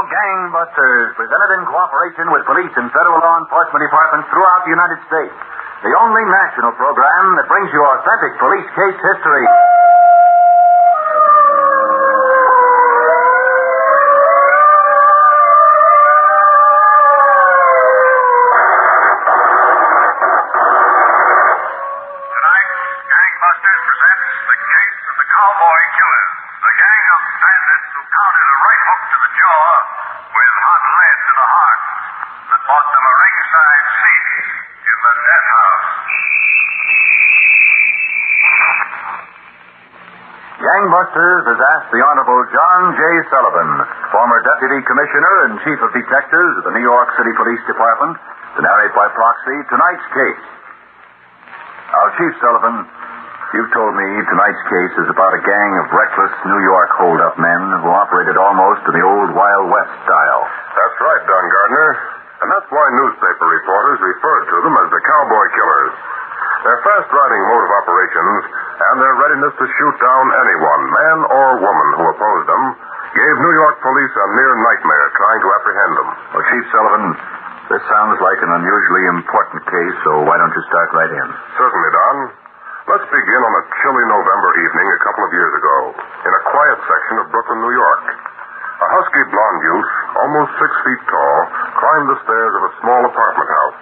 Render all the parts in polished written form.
Gangbusters, presented in cooperation with police and federal law enforcement departments throughout the United States. The only national program that brings you authentic police case history. Tonight, Gangbusters presents the case of the Cowboy killers, the gang of bandits who pounded a right hook to the jaw with hot lead to the heart that bought them a ringside seat in the death house. Gangbusters has asked the Honorable John J. Sullivan, former Deputy Commissioner and Chief of Detectives of the New York City Police Department, to narrate by proxy tonight's case. Now, Chief Sullivan, you've told me tonight's case is about a gang of reckless New York hold-up men who operated almost in the old Wild West style. That's right, Don Gardner. And that's why newspaper reporters referred to them as the Cowboy killers. Their fast-riding mode of operations and their readiness to shoot down anyone, man or woman, who opposed them, gave New York police a near nightmare trying to apprehend them. Well, Chief Sullivan, this sounds like an unusually important case, so why don't you start right in? Certainly, Don. Let's begin on a chilly November evening a couple of years ago in a quiet section of Brooklyn, New York. A husky blonde youth, almost 6 feet tall, climbed the stairs of a small apartment house.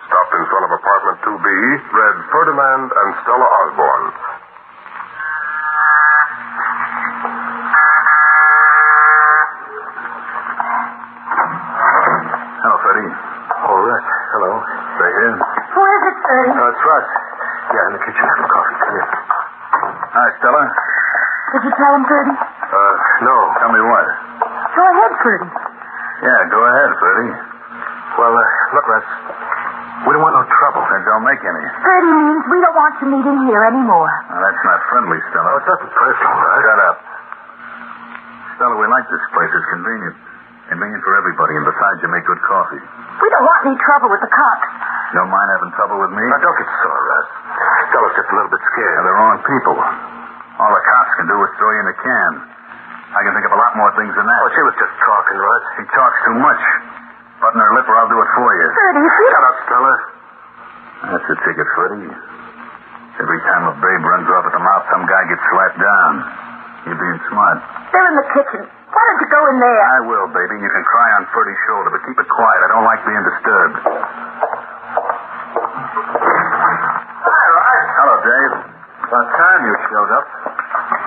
Stopped in front of apartment 2B, read Ferdinand and Stella Osborne. Hello, Freddie. Oh, Russ. Hello. Stay here. Who is it, Freddie? It's Russ. Yeah, in the kitchen having coffee. Come here. Hi, Stella. Did you tell him, Freddie? No. Tell me what? Go ahead, Freddie. Yeah, go ahead, Freddie. Well, look, Russ. We don't want no trouble. Then don't make any. Freddie means we don't want you meeting here anymore. Now, that's not friendly, Stella. Oh, it's nothing personal, Russ. Shut up. Stella, we like this place. It's convenient. Convenient for everybody, and besides, you make good coffee. We don't want any trouble with the cops. You don't mind having trouble with me? Now, don't get sore, Russ. Stella's just a little bit scared. They're the wrong people. All the cops can do is throw you in a can. I can think of a lot more things than that. Oh, she was just talking, Russ. She talks too much. Button her lip or I'll do it for you. Freddie, if you... Shut up, Stella. That's the ticket, Freddie. Every time a babe runs off at the mouth, some guy gets slapped down. You're being smart. They're in the kitchen. Why don't you go in there? I will, baby. You can cry on Ferdy's shoulder, but keep it quiet. I don't like being disturbed. Hi, Russ. Hello, Dave. About time you showed up.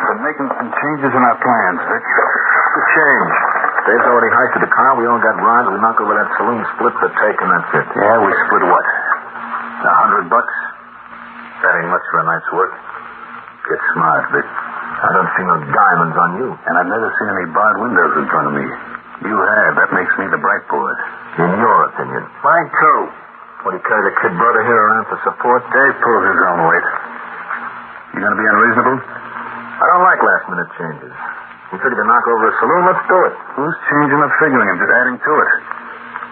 Been making some changes in our plans, Vic. Good change. Dave's already hoisted the car. We all got round. We knock over that saloon, split the take, and that's it. Yeah, we split what? $100? That ain't much for a night's work. Get smart, Vic. I don't see no diamonds on you. And I've never seen any barred windows in front of me. You have. That makes me the bright boy. In your opinion. Mine, too. What, do you carry the kid brother here around for support? Dave pulls his own weight. You gonna be unreasonable? I don't like last-minute changes. You figure to knock over a saloon? Let's do it. Who's changing or figuring? I'm just adding to it.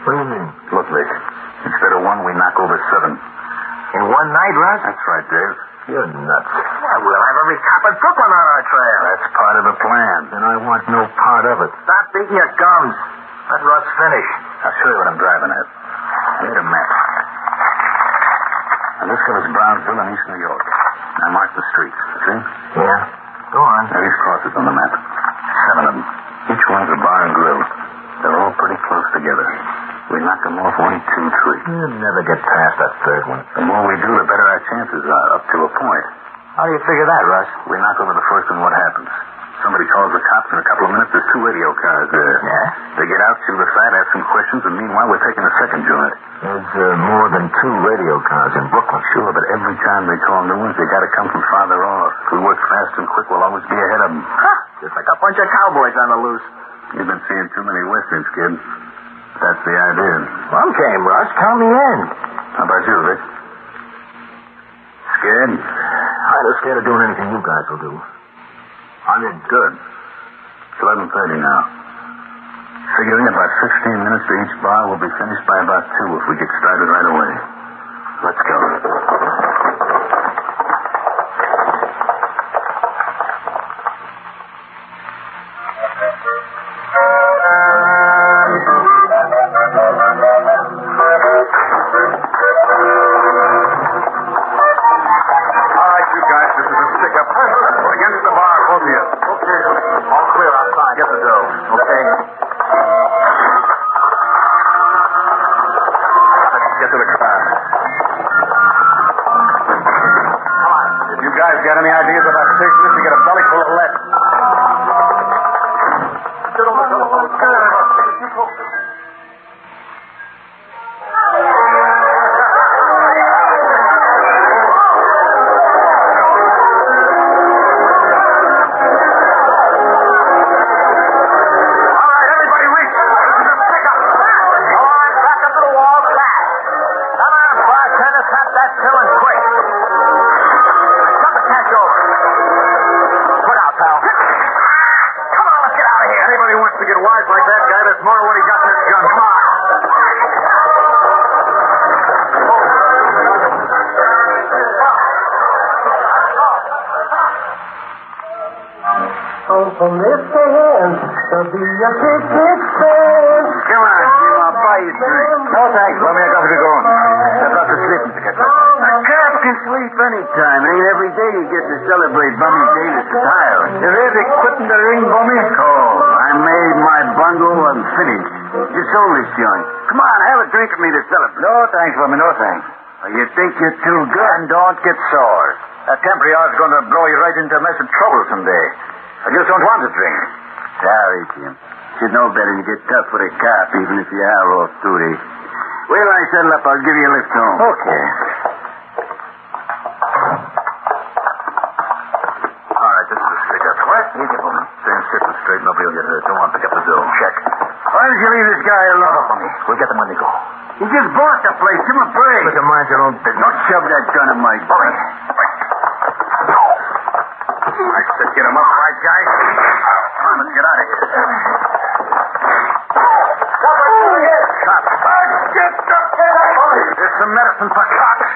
What do you mean? Look, Vic. Instead of 1, we knock over 7. In one night, Russ? That's right, Dave. You're nuts. Why, we'll have every cop in Brooklyn on our trail. That's part of the plan. And I want no part of it. Stop beating your gums. Let Russ finish. I'll show you what I'm driving at. I need a map. Now, this covers Brownsville and East New York. Now, mark the streets. See? Yeah. Go on. Now, these crosses on the map. 7 of them. Each one's a bar and grill. They're all pretty close together. We knock them off 1, 2, 3. You'll never get past that third one. The more we do, the better our chances are, up to a point. How do you figure that, Russ? We knock over the first one, what happens? Somebody calls the cops in a couple of minutes. There's 2 radio cars there. Yeah? They get out, shoot aside, ask some questions, and meanwhile, we're taking a second joint. There's more than 2 radio cars in Brooklyn. Sure, but every time they call new ones, they got to come from farther off. If we work fast and quick, we'll always be ahead of them. Huh? Just like a bunch of cowboys on the loose. You've been seeing too many westerns, kid. That's the idea. Well, game, Russ. Tell me in. How about you, Vic? Scared? I'm not scared of doing anything you guys will do. I'm in. Good. It's 11:30 now. Figuring about 15 minutes to each bar, we'll be finished by about 2 if we get started right away. Let's go. to get wise like that guy, there's more of what he got in his gun. Come on. Oh, from this hand, there'll be a big, big fan. Come on, Jim, I'll buy you a drink. No, thanks, Bummy. I got to be going. I've got to sleep to get back. A cop can sleep anytime. It ain't every day you get to celebrate Bummy's day to style. You really quitting the ring, Bummy? Oh, I made my bundle and finished. You sold this joint. Come on, have a drink with me to celebrate. No, thanks, Bummy. No, thanks. You think you're too good? And don't get sore. That temporary hour's going to blow you right into a mess of trouble someday. I just don't want to drink. Sorry, Jim. Should know better to get tough with a cop, even if you are off duty. Wait till I settle up. I'll give you a lift home. Okay. All right, this is a stick-up. What? Easy, Bummy. Stand stiff and straight. Nobody will get hurt. Don't want to pick up the bill. Check. Why don't you leave this guy alone? No, Bummy. We'll get them when they go. He just bought the place. Give him a break. Look, mind your own business. Don't shove that gun in my Bummy. I said get him up, right, guys? Come on, let's get out of here. Stop. There's some medicine for cops.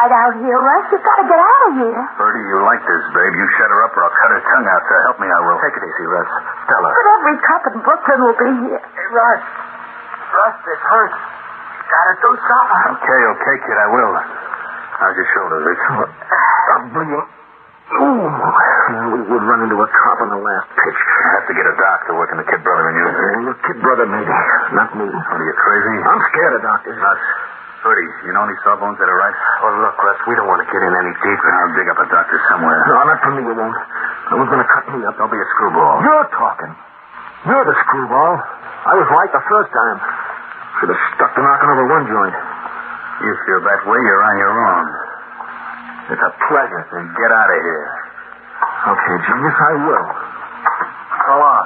Out here, Russ. You've got to get out of here. Bertie, you like this, babe. You shut her up or I'll cut her tongue out. So help me, I will. Take it easy, Russ. Tell her. But every cop in Brooklyn will be here. Hey, Russ. Russ, this hurts. Gotta do something. Okay, kid, I will. How's your shoulder, Rich? I'm bleeding. Ooh. We would run into a cop on the last pitch. I have to get a doctor working the kid brother and you. The kid brother, maybe. Not me. What, are you crazy? I'm scared of doctors. Nuts. Bertie, you know any sawbones that are right? Oh, look, Russ, we don't want to get in any deeper. I'll dig up a doctor somewhere. No, not for me, you won't. No one's going to cut me up. Don't be a screwball. You're talking. You're the screwball. I was right the first time. Should have stuck to knocking over one joint. You feel that way, you're on your own. It's a pleasure. Then get out of here. Okay, genius, I will. Go on.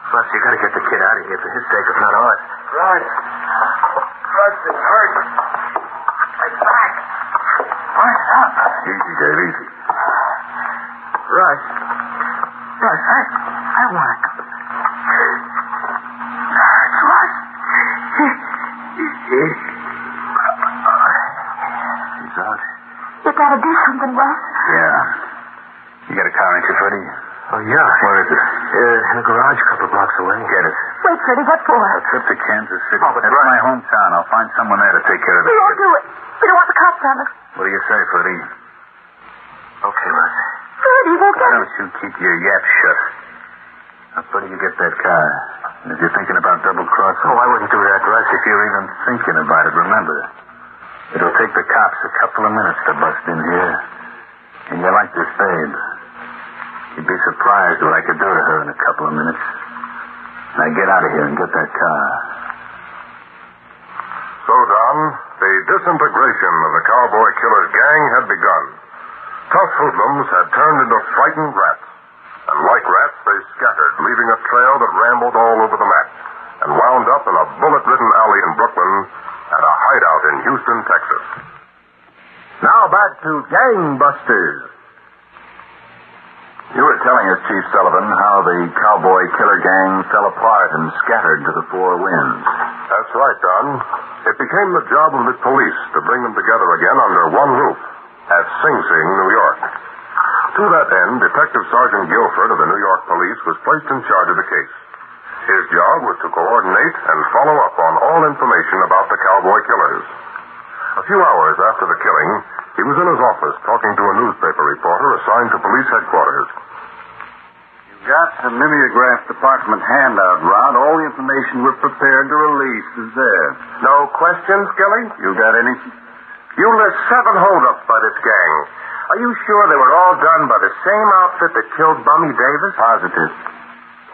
Russ, you got to get the kid out of here for his sake, if not ours. Russ, it hurts. My back. What's up? Easy, Dave, easy. Russ, I want to go. It hurts, Russ. He's out. You got to do something, Russ. Yeah. You got a car, ain't you, Freddie? Oh, yeah. Where is it? In a garage a couple blocks away. Get it. Wait, Freddie, what for? A trip to Kansas City. Oh, but That's right. my hometown. I'll find someone there to take care of We the won't kid. do it. We don't want the cops on us. What do you say, Freddie? Okay, Russ. Freddie, we'll Why get don't you keep your yap shut? Now, Freddie, you get that car. And if you're thinking about double-crossing... Oh, I wouldn't do that, Russ. If you're even thinking about it, remember, it'll take the cops a couple of minutes to bust in here. And you like this babe. You'd be surprised what I could do to her in a couple of minutes. Now get out of here and get that car. So, Don, the disintegration of the Cowboy Killer's gang had begun. Tough hoodlums had turned into frightened rats. And like rats, they scattered, leaving a trail that rambled all over the map and wound up in a bullet-ridden alley in Brooklyn and a hideout in Houston, Texas. Now back to Gangbusters. You were telling us, Chief Sullivan, how the Cowboy Killer gang fell apart and scattered to the four winds. That's right, Don. It became the job of the police to bring them together again under one roof at Sing Sing, New York. To that end, Detective Sergeant Guilford of the New York Police was placed in charge of the case. His job was to coordinate and follow up on all information about the Cowboy Killers. A few hours after the killing, he was in his office talking to a newspaper reporter assigned to police headquarters. The mimeograph department handout, Rod. All the information we're prepared to release is there. No questions, Gilly? You got any? You list 7 holdups by this gang. Are you sure they were all done by the same outfit that killed Bummy Davis? Positive.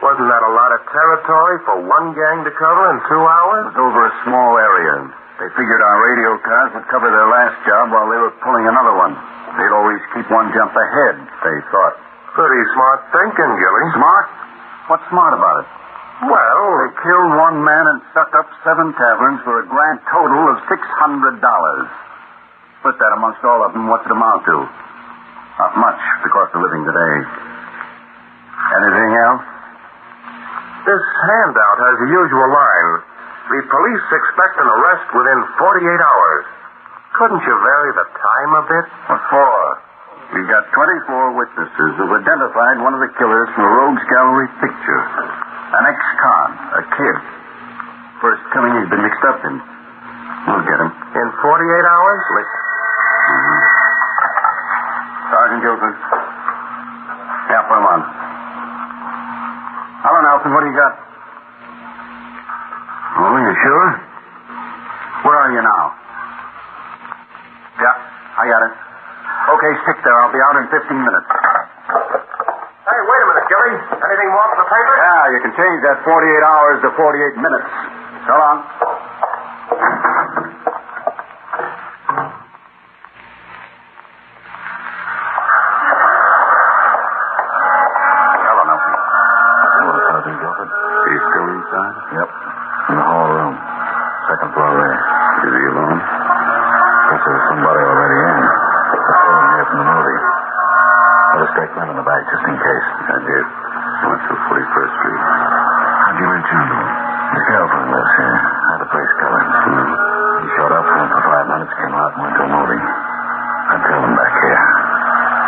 Wasn't that a lot of territory for one gang to cover in 2 hours? It was over a small area. They figured our radio cars would cover their last job while they were pulling another one. They'd always keep one jump ahead, they thought. Pretty smart thinking, Gilly. Smart? What's smart about it? Well, They killed one man and stuck up 7 taverns for a grand total of $600. Split that amongst all of them, what's it amount to? Not much, the cost of living today. Anything else? this handout has the usual line. The police expect an arrest within 48 hours. Couldn't you vary the time a bit? What for? We've got 24 witnesses who've identified one of the killers from a Rogues Gallery picture. An ex-con, a kid. First killing he's been mixed up in. We'll get him. In 48 hours? Sergeant Gilford. Yeah, put him on. Hello, Nelson. What do you got? Oh, you sure? Where are you now? Yeah, I got it. Okay, stick there. I'll be out in 15 minutes. Hey, wait a minute, Gilly. Anything more for the paper? Yeah, you can change that 48 hours to 48 minutes. So long. Hello, Nelson. Hello, Sergeant Guilford. He's still inside? Yep. In the hall room. Second floor there. Is he alone? Guess there's somebody already in. I saw him here from the movie. Put a statement in the bag just in case. I did. Went through 41st Street. How'd you reach into him? His girlfriend lives here. Had the place covered. He showed up for him for 5 minutes, came out and went to a movie. I trailed him back here.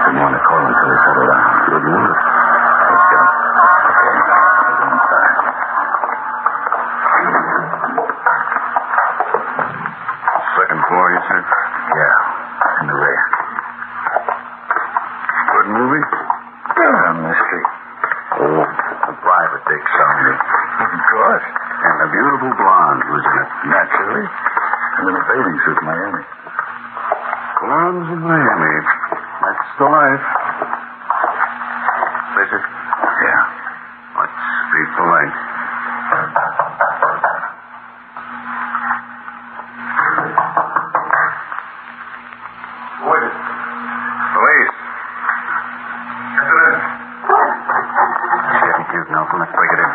Didn't want to call him until he settled down. Good move. Let's get him. Okay. He's on inside. Second floor, you said? Yeah. In the rear. Good movie? Mystery. Oh, a private dick somebody. Of course. And a beautiful blonde who's in it. Naturally. And in a bathing suit in Miami. Blondes in Miami. That's the life. Is it? Yeah. Let's beat the light. Who is it? Police. Get it in. Getting cute, Nelson. Let's break it in.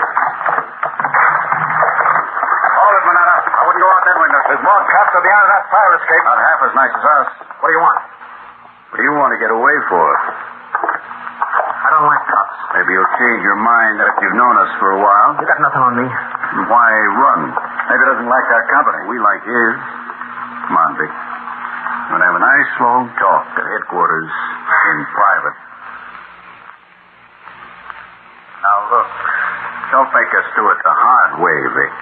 Hold it, Manetta. I wouldn't go out that window. There's more cops at the end of that fire escape. Not half as nice as us. What do you want? What do you want to get away for? I don't like cops. Maybe you'll change your mind after you've known us for a while. You got nothing on me. Why run? Maybe he doesn't like our company. We like his. Come on, Vic. We're going to have a nice long talk at headquarters in private. Now, look. Don't make us do it the hard way, Vic.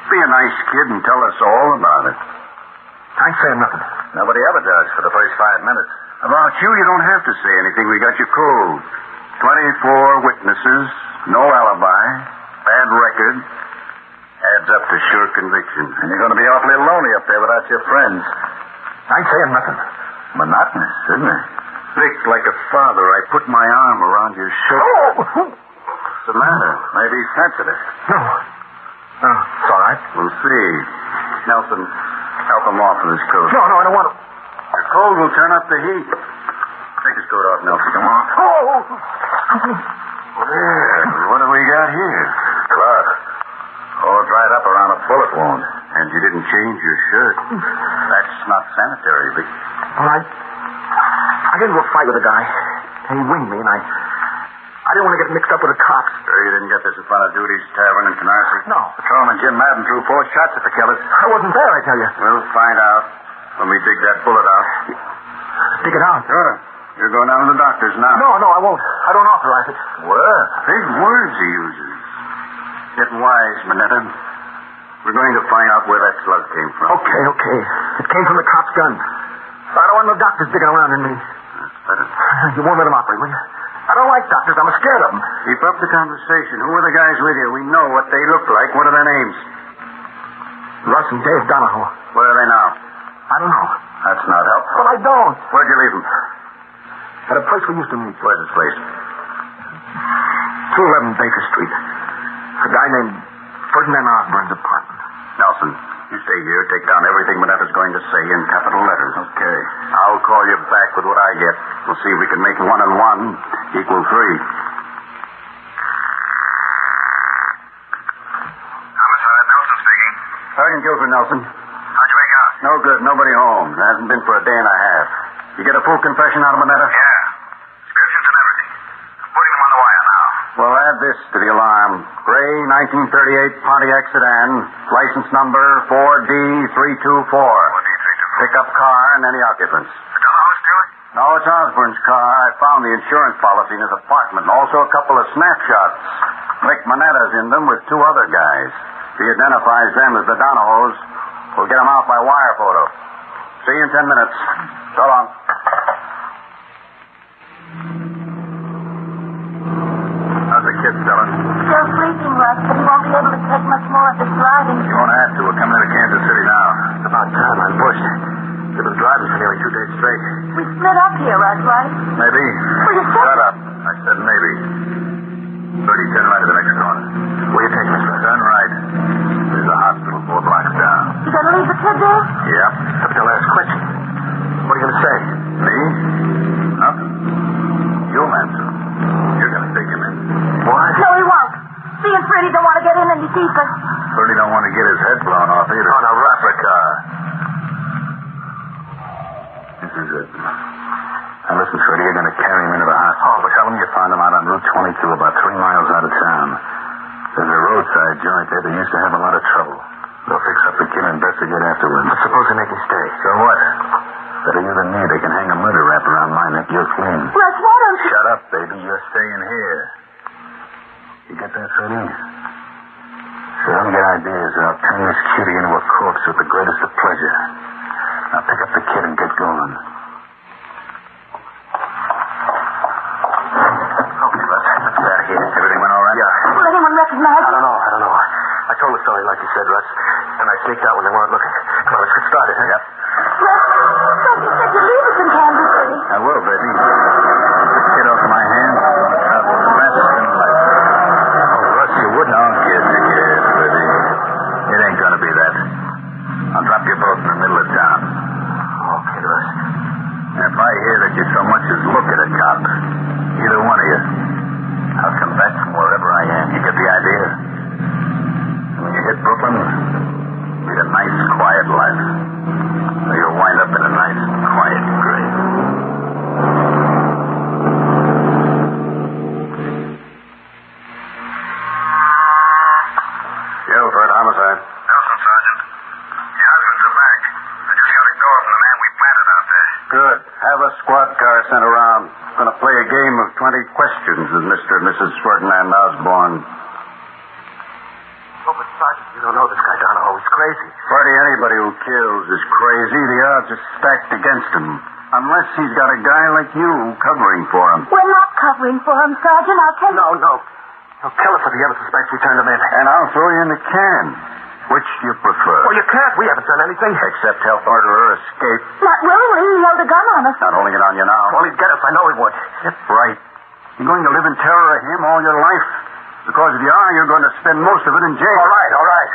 Be a nice kid and tell us all about it. I ain't saying nothing. Nobody ever does for the first 5 minutes. About you don't have to say anything. We got you cold. 24 witnesses, no alibi, bad record. Adds up to sure conviction. And you're going to be awfully lonely up there without your friends. I ain't saying nothing. Monotonous, isn't it? Vic, like a father, I put my arm around your shoulder. What's the matter? Maybe he's sensitive. No. No, it's all right. We'll see. Nelson, help him off with his coat. No, I don't want to. Your cold will turn up the heat. Take his coat off, Nelson. Come on. Well, what do we got here? Blood. All dried up around a bullet wound. And you didn't change your shirt. That's not sanitary, Vic. All right. I got into a fight with a guy. And he winged me, and I didn't want to get mixed up with the cops. Sure you didn't get this in front of Duty's Tavern in Canarsie? No. Patrolman Jim Madden threw 4 shots at the killers. I wasn't there, I tell you. We'll find out when we dig that bullet out. Dig it out. Sure. You're going down to the doctor's now. No, I won't. I don't authorize it. What? Big words he uses. Get wise, Manetta. We're going to find out where that slug came from. Okay. It came from the cop's gun. I don't want no doctors digging around in me. That's better. You won't let him operate, will you? I don't like doctors. I'm scared of them. Keep up the conversation. Who are the guys with you? We know what they look like. What are their names? Russ and Dave Donahoe. Where are they now? I don't know. That's not helpful. Well, I don't. Where'd you leave them? At a place we used to meet. Where's this place? 211 Baker Street. A guy named Ferdinand Osborne's apartment. Nelson, you stay here. Take down everything Manetta's going to say in capital letters. Okay. I'll call you back with what I get. We'll see if we can make 1 and 1 equal 3. Homicide, Nelson speaking. Sergeant Guilford, Nelson. How'd you make out? No good. Nobody home. There hasn't been for a day and a half. You get a full confession out of Manetta? Yeah. Descriptions and everything. I'm putting them on the wire now. Well, add this to the alarm. Gray 1938 Pontiac sedan, license number 4D324. 4D324. Pickup car and any occupants. The Donahoe Stille? No, it's Osborne's car. I found the insurance policy in his apartment and also a couple of snapshots. Rick Manetta's in them with 2 other guys. If he identifies them as the Donahoes, we'll get them out by wire photo. See you in 10 minutes. So long. How's the kid, Stella? Still sleeping, Russ, but he won't be able to take much more of this driving. You won't have to. We're coming into Kansas City now. It's about time. I'm pushed. We've been driving for nearly 2 days straight. We split up here, Russ, right? Maybe. Well, you said... Shut up. I said maybe. 30, turn right to the next corner. Where you taking us, Russ? Turn right. There's a hospital 4 blocks down. You gonna leave the kid there? Yep. Up to the last question. What are you going to say? Me? Nothing. You'll answer. You're going to take him in. What? No, he won't. See and Freddie don't want to get in any deeper. Freddie don't want to get his head blown off either. Oh, no, Africa. This is it. Now listen, Freddie, you're going to carry him into the hospital. But tell him you found him out on Route 22, about 3 miles out of town. There's a roadside joint there that used to have a lot of trouble. They'll fix up the kid and investigate afterwards. But suppose they make him stay. So what? Better you than me. They can hang a murder rap around my neck. You're clean. Russ, why don't you... Shut up, baby. You're staying here. You get that, Freddie? So don't get ideas, or I'll turn this cutie into a corpse with the greatest of pleasure. Now pick up the kid and get going. Okay, let's get out of here. Everything went all right? Yeah. Will anyone recognize I you? don't know. I told the story like you said, Russ. And I sneaked out when they weren't looking. Come on, let's get started. Yep. Russ, you said you'd leave us in Kansas City. I will, baby. This kid off my hands is going to travel fast and light. Oh, Russ, you wouldn't. Don't get scared, baby. It ain't going to be that. I'll drop you both in the middle of town. Okay, Russ. And if I hear that you so much as look at a cop, either one of you, I'll come back from wherever I am. You get the idea? When you hit Brooklyn, lead a nice, quiet life. So you'll wind up in a nice, quiet grave. Guilford, homicide. Nelson, Sergeant. The husbands are back. I just got a call from the man we planted out there. Good. Have a squad car sent around. Going to play a game of 20 questions with Mr. and Mrs. Ferdinand Osborne. Oh, but Sergeant, you don't know this guy Donahoe. He's crazy. Freddie, anybody who kills is crazy. The odds are stacked against him. Unless he's got a guy like you covering for him. We're not covering for him, Sergeant. I'll tell you... No. He'll kill us if the other suspects we turned him in. And I'll throw you in the can. Which do you prefer? Well, you can't. We haven't done anything. Except help murderer escape. Not willingly. He held a gun on us. Not holding it on you now. Well, he'd get us. I know he would. Get right. You're going to live in terror of him all your life. Because if you are, you're going to spend most of it in jail. All right.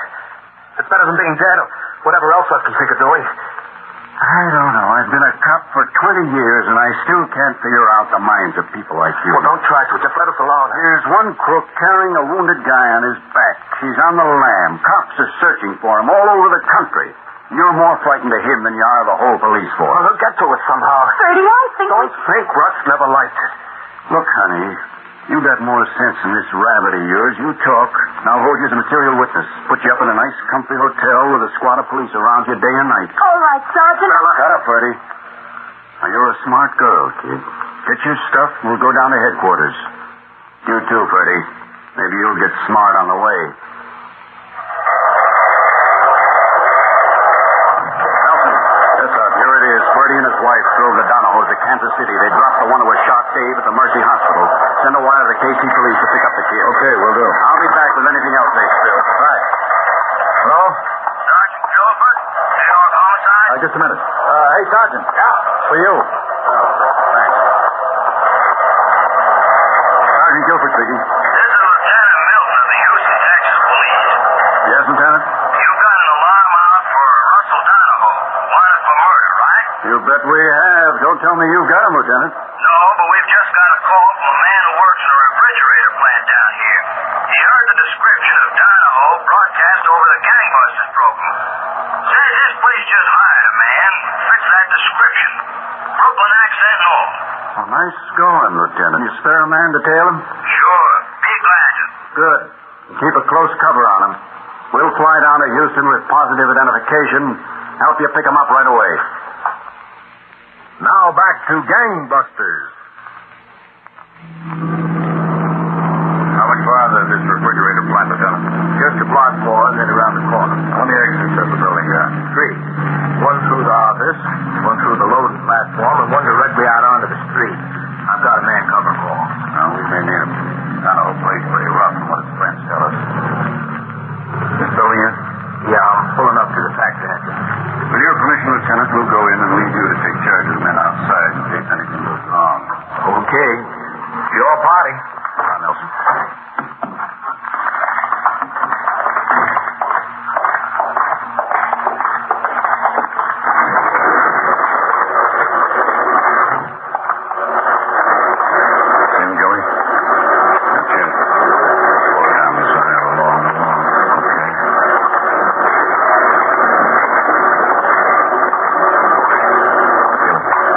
It's better than being dead or whatever else I can think of doing. I don't know. I've been a cop for 20 years, and I still can't figure out the minds of people like you. Well, don't try to. Just let us alone. There's one crook carrying a wounded guy on his back. He's on the lam. Cops are searching for him all over the country. You're more frightened of him than you are of the whole police force. Well, he'll get to us somehow. Freddie, I think... Don't think. Russ never liked it. Look, honey, you got more sense than this rabbit of yours. You talk, and I'll hold you as a material witness. Put you up in a nice, comfy hotel with a squad of police around you day and night. All right, Sergeant. Shut up, Freddie. Now, you're a smart girl, kid. Get your stuff, and we'll go down to headquarters. You too, Freddie. Maybe you'll get smart on the way. Nelson. Yes, sir. Here it is. Freddie and his wife drove the Donahoes to Kansas City. They dropped the one who was shot, Dave, at the Mercy Hospital. Send a wire to the KC police to pick up the kid. Okay, we'll do. I'll be back with anything else they spill. Right. Hello? Sergeant Guilford, New York Homicide? Just a minute. Hey, Sergeant. Yeah. For you. Thanks. Sergeant Guilford speaking. This is Lieutenant Milton of the Houston, Texas Police. Yes, Lieutenant? You've got an alarm out for Russell Donahoe, wanted for murder, right? You bet we have. Don't tell me you've got him, Lieutenant. No, but we've just got a call from a man who works in a refrigerator plant down here. He heard the description of Donahoe broadcast over the Gangbusters program. Says his police just hired a man who fits that description. Brooklyn accent and all. Oh, nice going, Lieutenant. You spare a man to tail him? Sure, be glad to. Good. Keep a close cover on him. We'll fly down to Houston with positive identification. Help you pick him up right away. Now back to Gangbusters. How much farther is this refrigerator plant, Lieutenant? Just a block more and then around the corner. How many exits does the building got? 3. One through the office, one through the loading platform, and one directly out onto the street. I've got a man cover for him. Now, we may need him. Donahoe plays pretty rough from what his friends tell us. This building here? Yeah, I'm pulling up to the factory entrance. With your permission, Lieutenant, we'll go in and leave you to take charge of the men outside in case anything goes wrong. Okay. It's your party. Come on, Nelson. Same, Joey? That's it. Slow down this aisle along the wall. Okay.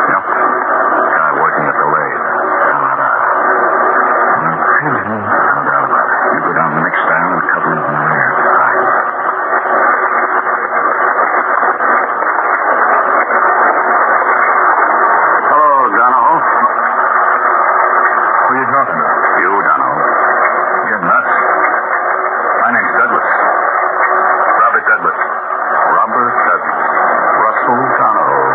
Yep. Guy working at the lathe. Down that aisle. No doubt about it. You go down the next aisle and a couple of them there. Hello, Donahoe. Who are you talking to? You, Donahoe. You're nuts. My name's Douglas. Robert Douglas. Robert Douglas. Russell Donahoe.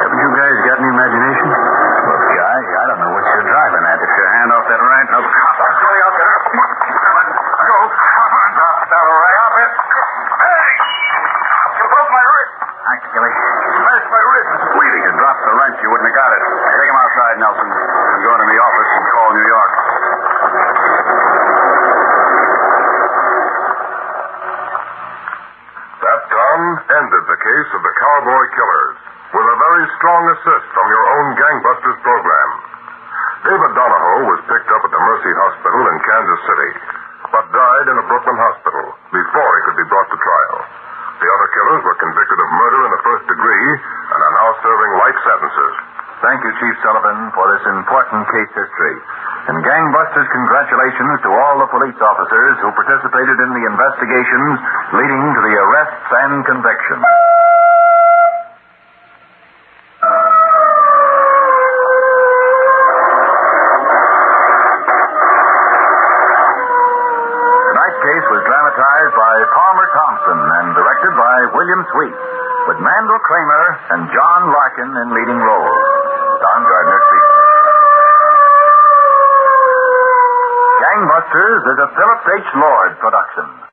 Haven't you guys got any imagination? Look, guy, I don't know what you're driving at. Get your hand off that ranch. No, cop. Joey, I'll get her. Go. Come on, Doc. Is that all right? Hop it. Hey! You broke my wrist. Thanks, Gilly. Smashed my wrist. It's bleeding. You dropped the wrench. You wouldn't have got it. Take him outside, Nelson. I'm going to the office and call New York. That done ended the case of the Cowboy killers with a very strong assist from your own Gangbusters program. David Donahoe was picked up at the Mercy Hospital in Kansas City, but died in a Brooklyn hospital before he could be brought to trial. The other killers were convicted of murder in the first degree and are now serving life sentences. Thank you, Chief Sullivan, for this important case history. And Gangbusters, congratulations to all the police officers who participated in the investigations leading to the arrests and convictions. Tonight's case was dramatized by Palmer Thompson and directed by William Sweet, with Mandel Kramer and John Larkin in leading roles. Don Gardner speaking. Gangbusters is a Phillips H. Lord production.